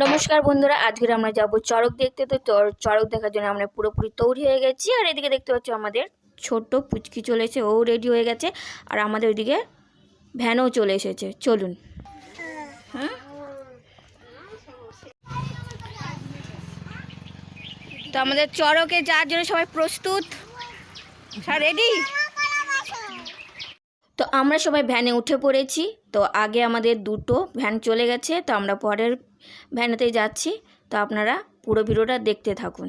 নমস্কার বন্ধুরা, আজকে আমরা যাব চড়ক দেখতে। তো চড়ক দেখার জন্য আমরা পুরোপুরি তৈরি হয়ে গেছি। আর এদিকে দেখতে পাচ্ছি আমাদের ছোট্ট পুচকি চলে এসে, ও রেডি হয়ে গেছে। আর আমাদের ওইদিকে ভ্যানও চলে এসেছে। চলুন। তো আমাদের চড়কে যাওয়ার জন্য সবাই প্রস্তুত, রেডি। তো আমরা সবাই ভ্যানে উঠে পড়েছি। তো আগে আমাদের দুটো ভ্যান চলে গেছে, তো আমরা পরের ভ্যানেতেই যাচ্ছি। তো আপনারা পুরো ভিডিওটা দেখতে থাকুন।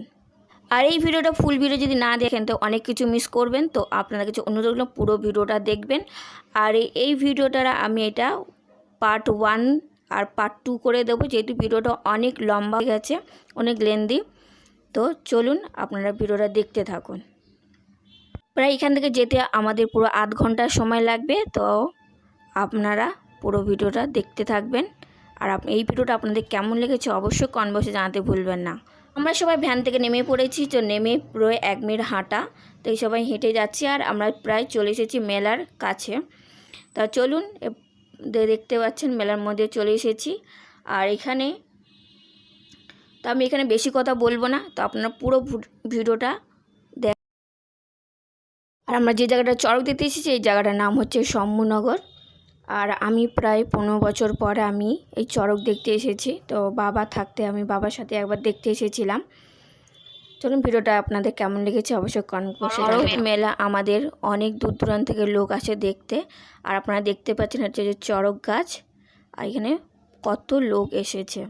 আর এই ভিডিওটা ফুল ভিডিও যদি না দেখেন তো অনেক কিছু মিস করবেন। তো আপনারা কিছু অনুরোধ করলাম, পুরো ভিডিওটা দেখবেন। আর এই ভিডিওটা আমি এটা পার্ট 1 আর পার্ট 2 করে দেবো, যেহেতু ভিডিওটা অনেক লম্বা হয়ে গেছে, অনেক লেন্দি। তো চলুন আপনারা ভিডিওটা দেখতে থাকুন। প্রায় এখান থেকে যেতে আমাদের পুরো আধ ঘন্টার সময় লাগবে। তো আপনারা পুরো ভিডিওটা দেখতে থাকবেন। আর এই ভিডিওটা আপনাদের কেমন লেগেছে অবশ্যই কমেন্ট বক্সে জানাতে ভুলবেন না। আমরা সবাই ভ্যান থেকে নেমে পড়েছি। তো নেমে পুরো 1 মিনিট হাঁটা, তো এই সবাই হেঁটে যাচ্ছি। আর আমরা প্রায় চলে এসেছি মেলার কাছে। তা চলুন, দেখতে পাচ্ছেন মেলার মধ্যে চলে এসেছি। আর এখানে তো আমি এখানে বেশি কথা বলবো না, তো আপনারা পুরো ভিডিওটা দেখ। আর আমরা যে জায়গাটা চড়ক দেখতে এসেছি এই জায়গাটার নাম হচ্ছে শম্ভুনগর। আর আমি প্রায় 15 বছর পরে আমি এই চড়ক দেখতে এসেছি। তো বাবা থাকতে আমি বাবার সাথে একবার দেখতে এসেছিলাম। চলুন ভিডিওটা আপনাদের কেমন লেগেছে অবশ্যই কমেন্ট বক্সে জানাবেন। মেলা আমাদের অনেক দূর দূরান্ত থেকে লোক আসে দেখতে। আর আপনারা দেখতে পাচ্ছেন হচ্ছে যে চড়ক গাছ, আর এখানে কত লোক এসেছে।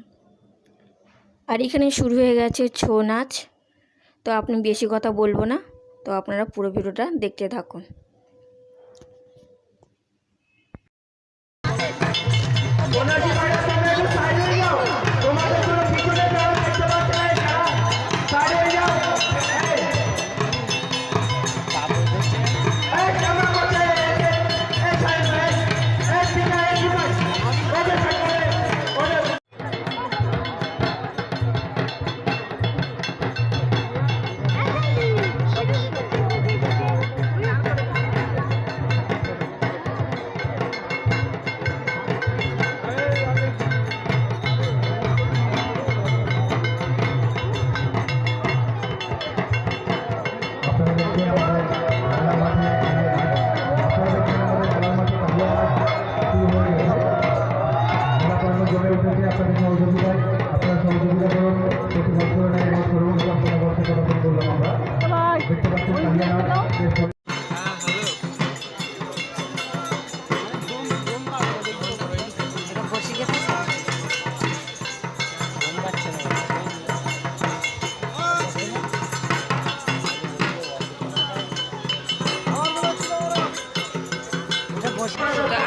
আর এখানে শুরু হয়ে গেছে ছৌ নাচ। তো আপনি বেশি কথা বলবো না, তো আপনারা পুরো ভিডিওটা দেখতে থাকুন।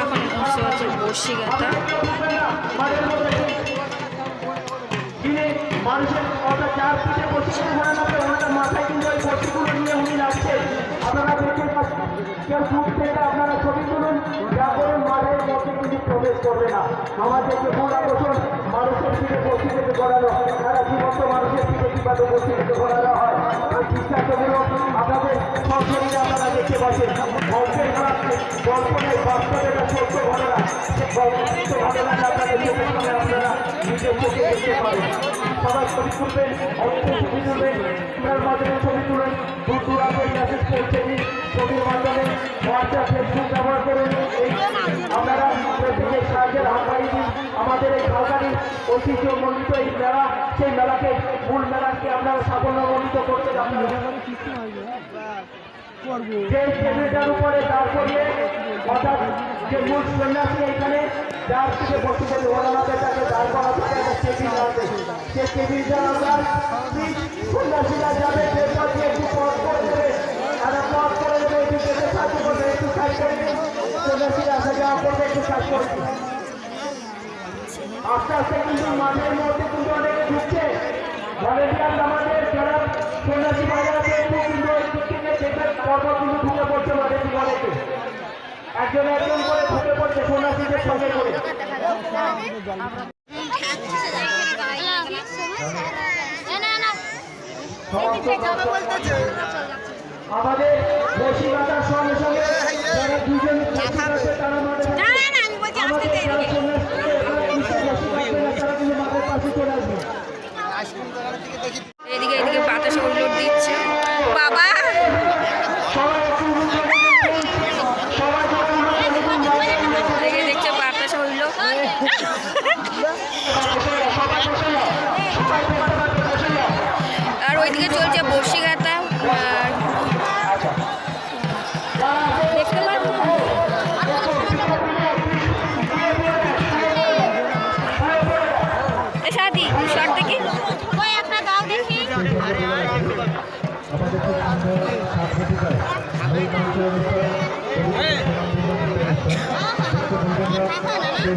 এখন বসে আছে বর্ষি গাথা। মানুষের চার পিঠে বসে মাথায় কিন্তু ওই বসিগুলো নিয়ে উনি যাচ্ছে। আপনারা দেখে কেউ দূর থেকে আপনারা ছবি তুলুন, যা করুন মাঠের মধ্যে কিন্তু প্রবেশ করবে না। আমাদেরকে মূল আকর্ষণ মানুষের পিঠে বসি থেকে করানো, তারা জীবন্ত মানুষের পিঠে কিভাবে বসি থেকে করানো হয় ওই দৃষ্টান্তগুলো আপনাদের সব শরীরে আপনারা দেখতে পাচ্ছেন। গল্পের গল্প নেই, বাস্তবে এটা সত্য ঘটনা। সে ঘটনাটা আপনাদের চোখের সামনে আপনারা নিজের চোখে দেখতে পাবেন। সবাই ছবি তুলবেন, অবশ্যই ছবি তুলবেন, ক্যামেরার মাধ্যমে ছবি তুলেন। দূর দূরান্তে মেসেজ পৌঁছে দিন ছবির মাধ্যমে। হোয়াটসঅ্যাপ, ফেসবুক ব্যবহার করুন। আপনারা প্রত্যেকের সাহায্যের হাত বাড়িয়ে দিন। আমাদের এই সরকারি ঐতিহ্যমণ্ডিত এই মেলা, সেই মেলাকে মূল মেলাকে আপনারা সাফল্যমণ্ডিত করতে যাবেন। যে টেবিলটার উপরে দাঁড় করিয়ে অর্থাৎ যে মূল সন্ন্যাসী এখানে যার থেকে বসে বলে ওনাকে তাকে দাঁড় করা থাকে একটা টেবিল আছে। সে টেবিলটা আমরা সন্ন্যাসীরা যাবে একটু পথ করে দেবে, আর পথ করে দেবে, একটু যেতে সাহায্য করবে, একটু সাইড করে দিন। সন্ন্যাসীরা আসা যাওয়া করবে, একটু সাইড করে দিন। আস্তে আস্তে কিন্তু মাঠের মধ্যে কিন্তু অনেকে ঢুকছে। ভলেন্টিয়ার আমাদের যারা সন্ন্যাসী বাজার আছে কিন্তু পর্ব কিন্তু ঢুকে পড়ছে মাঠের অনেকে, একজন একজন করে ঢুকে পড়ছে সন্ন্যাসীদের সঙ্গে করে। আমাদের বসি বাঁধার সঙ্গে সঙ্গে যারা দুজন তারা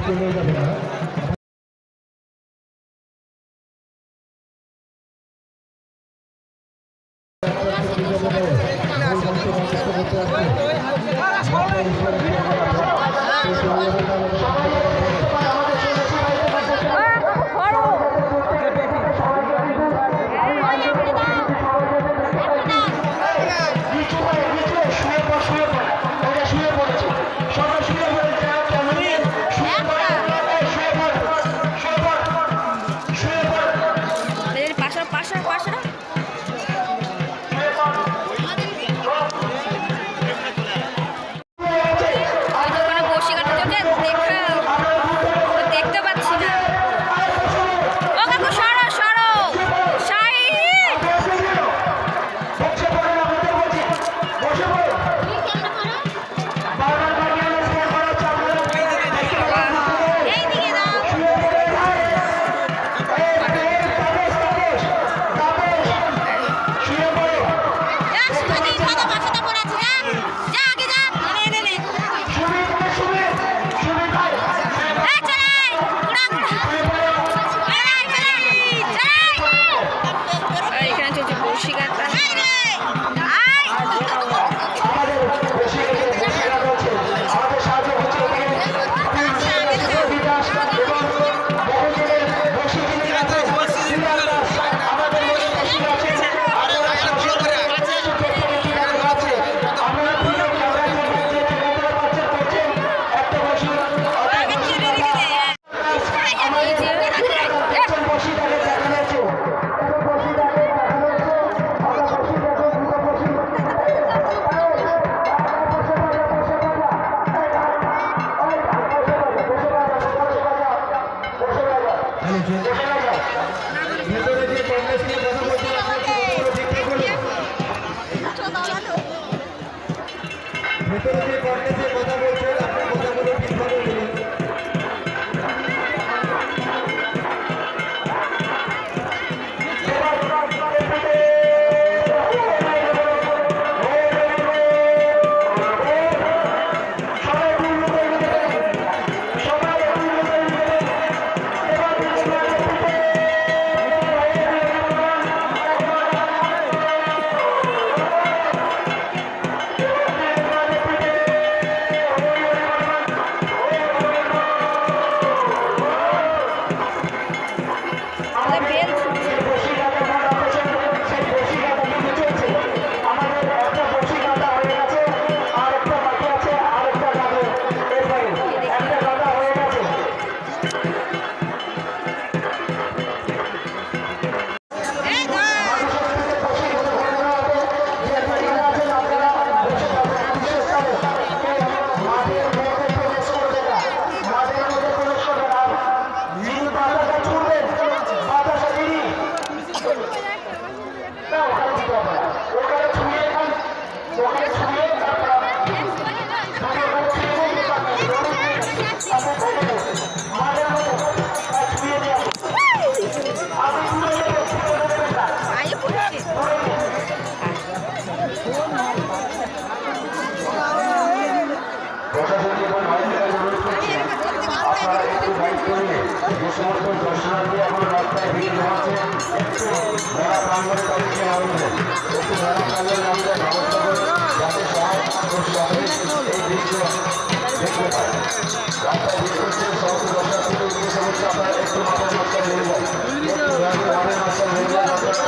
চলে যাবে না। সমস্ত দর্শনার্থী এখন রাস্তায় ভিড় জমাচ্ছে একটু মেলা প্রাঙ্গণে তাদেরকে নামবে একটু মেলা প্রাঙ্গণে নামতে ব্যবস্থা করবে যাতে সবাই এই দৃশ্য দেখতে পায়। রাস্তায় ভিড় করছে সমস্ত দর্শনার্থীদের উদ্দেশ্য হচ্ছে আপনারা একটু মাথায় মাস্টার হয়ে যায় একটু মাথায় মাস্টার হয়ে যায় আপনাদের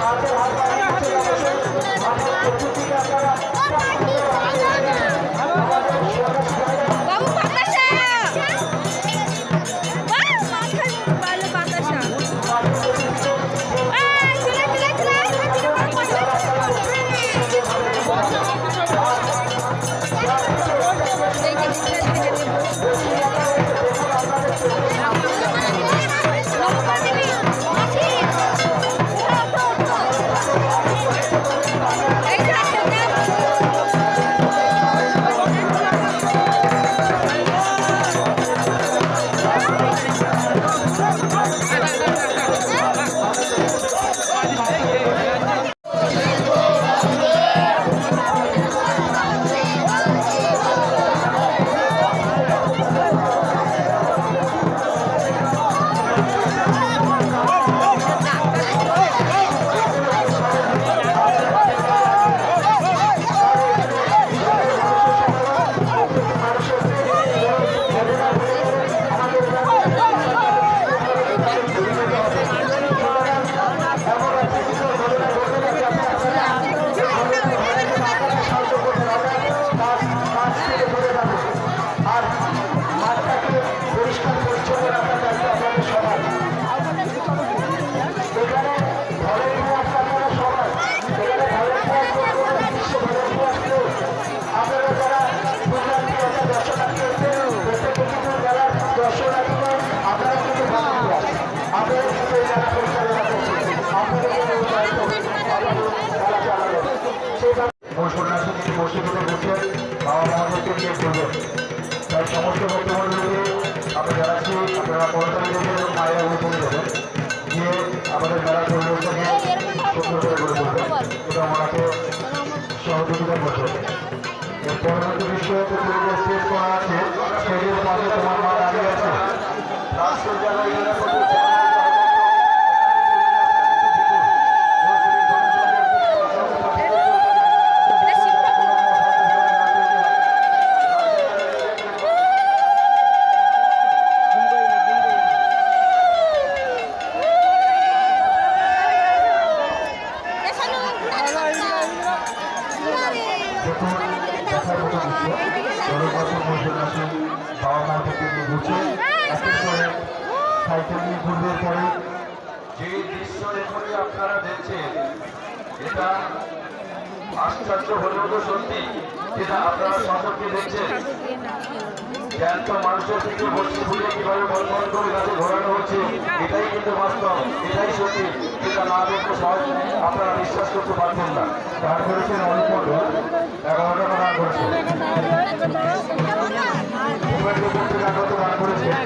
হাতে হাত পরিবেশটাকে সুন্দর করে গড়ে তুলবে, এটা আমাকে সহযোগিতা করবে। এর পরবর্তী বিষয়ে পরিবেশ শেষ করা আছে, স্টেজের পাশে তোমার মা দাঁড়িয়ে আছে। রাষ্ট্রের জায়গায় এরা করতে বাবা মা থেকে ঘুরছে, সাইকেল নিয়ে ঘুরবে পরে যে দৃশ্য এখানে আপনারা দেখছেন, এটা আশ্চর্য হলেও তো সত্যি, যেটা আপনারা সচক্ষে দেখছেন। জ্যান্ত মানুষের থেকে বসে ফুলে কিভাবে বন্ধন করে গাছে ঘোরানো হচ্ছে, এটাই কিন্তু বাস্তব, এটাই সত্যি, যেটা না দেখতে সহজ আপনারা বিশ্বাস করতে পারছেন না। দান করেছেন অনেক মন্ডল, 11 টাকা দান করেছেন, দান করেছেন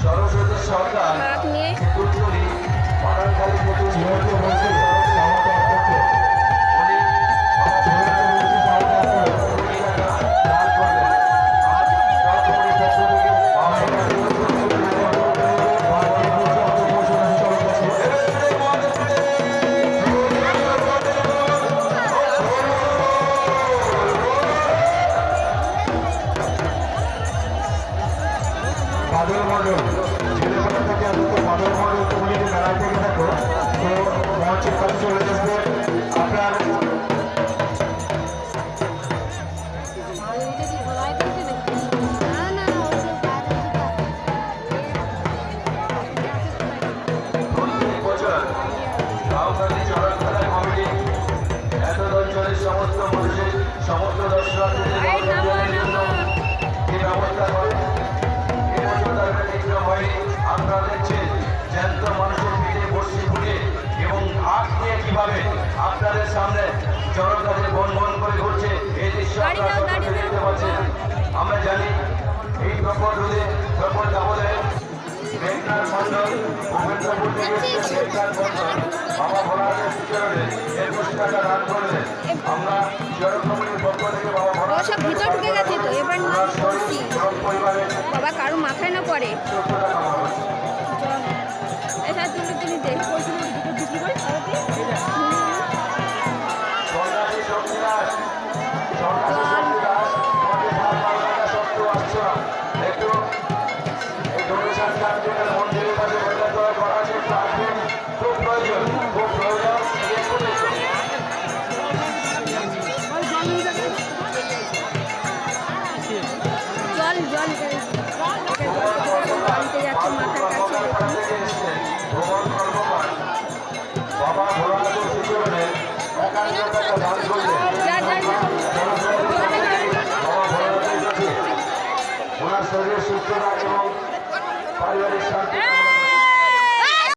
সরস্বতী সরকার পুতুলি পাড়ারখালী পুতুলি বলছে বাদল মন্ডল, ছেলেবেলা থেকে এত বাদল মন্ডল তুমি যদি মেলায় থেকে থাকো তো মঞ্চের কাছে চলে আসবে। আপনার প্রত্যেক বছর রাউকান্দি চড়ক খেলার কমিটি এত অঞ্চলের সমস্ত মানুষের সমস্ত দর্শনার্থীদের যে ব্যবস্থা করে, আপনারা দেখছেন জ্যান্ত মানুষের পিঠে বসে ফুটে এবং আখ নিয়ে কিভাবে আপনাদের সামনে চরক গাছে বন বন করে ঘুরছে, এই দৃশ্য আপনারা দেখতে পাচ্ছেন। আমরা জানি এই প্রকট রোদে প্রকট দাবলে মেঘনাথ মন্ডল গোবিন্দপুর থেকে মেঘনাথ মন্ডল বাবা ভোলাদের সুচরণে 21 টাকা দান করলেন। আমরা চরক কমিটির পক্ষ থেকে বাবা ভোলা সব ভিতর ঢুকে গেছে তো এবার পরিবারের বাবা কারো মাথায় না পড়ে এটা তুলে তুলে দে মন্দিরের কাছে করা আছে, খুব প্রয়োজন, খুব প্রয়োজন। জল জল আনতে যাচ্ছে মাথার কাছে বাবা ভোলানাথের সুচরণে 51 টাকা দান করলেন। যা যা যা বাবা ভোলানাথের কাছে ওনার শরীরের সুস্থতা এবং পারিবারিক শান্তি